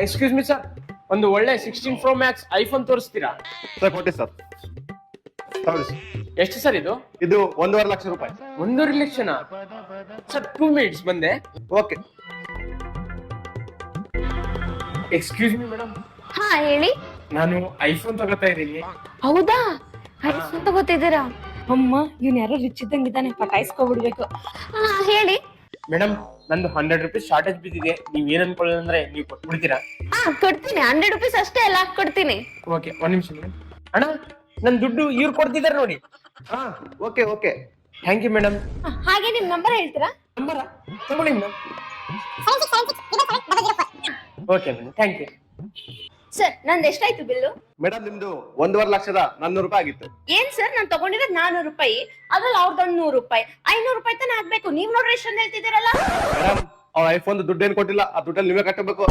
Excuse me sir, ಒಂದು ಒಳ್ಳೆ 16 Pro Max iPhone ತೋರಿಸ್ತೀರಾ? Sir ಕೊಟ್ಟಿ ಸರ್. ಹೌದು ಸರ್. ಎಷ್ಟು ಸರ್ ಇದು? ಇದು 1.5 ಲಕ್ಷ ರೂಪಾಯಿ. 1.5 ಲಕ್ಷನ ಸರ್? 2 ಮಿನಿಟ್ಸ್ ಬಂದೆ. ಓಕೆ. ಎಕ್ಸ್ಕ್ಯೂಸ್ ಮಿ ಮೇಡಮ್, ಹಾ ಹೇಳಿ. ನಾನು ಐಫೋನ್ ತಗೋತಾ ಇದ್ದೀನಿ. ಹೌದಾ, ಐಫೋನ್ ತಗೋತಿದ್ದೀರಾ? ಅಮ್ಮ, ಇವ್ನ ಯಾರೋ ರಿಚ್ ಇದ್ದಂಗಿದ್ದಾನೆ, ಪಟಾಯಿಸ್ಕೊಬಿಡ್ಬೇಕು. ಹಾ ಹೇಳಿ. ಮೇಡಮ್, ನಂದು 100 ರೂಪೀಸ್ ಶಾರ್ಟೇಜ್ ಬಿದ್ದಿದೆ. ನೀವ್ ಏನ್ ಅನ್ಕೊಳ್ಳಿ ಅಂದ್ರೆ ನೀವು ಕೊಟ್ಬಿಡ್ತೀರಾ? ಹಾ ಕೊಡ್ತೀನಿ, 100 ರೂಪೀಸ್ ಅಷ್ಟೇ ಅಲ್ಲ, ಕೊಡ್ತೀನಿ. ಓಕೆ, ಒಂದ್ ನಿಮಿಷ ಮೇಡಮ್. ಅಣ್ಣ, ನನ್ ದುಡ್ಡು ಇವ್ರು ಕೊಡ್ತಿದಾರೆ ನೋಡಿ. ಹಾ okay okay. Thank you madam. ಹಾಗೆ ನಿಮ್ ನಂಬರ್ ಹೇಳ್ತೀರಾ? ನಂಬರ ತಗೊಳ್ಳಿ madam. Okay madam, thank you. Sir, ನಂದು ಎಷ್ಟಾಯ್ತು ಬಿಲ್ಲು? ಮೇಡಮ್ ನಿಮ್ದು 1.5 ಲಕ್ಷದ 400 ರೂಪಾಯಿ ಆಗಿತ್ತು. ಏನ್ ಸರ್, ನಾನ್ ತಗೊಂಡಿರೋದ್ 400 ರೂಪಾಯಿ, ಅದ್ರಲ್ಲಿ ಅವ್ರದೊಂದು 100 ರೂಪಾಯಿ, 500 ರೂಪಾಯಿ ತಾನೇ ಆಗ್ಬೇಕು. ನೀವ್ ನೋಡ್ರಿ ಎಷ್ಟೊಂದು ಹೇಳ್ತಿದ್ದೀರಲ್ಲ. ಮೇಡಮ್, ಅವ್ರ ಐಫೋನ್ ದುಡ್ಡೇನು ಕೊಟ್ಟಿಲ್ಲ, ಆ ದುಡ್ಡಲ್ಲಿ ನೀವೇ ಕಟ್ಟಬೇಕು.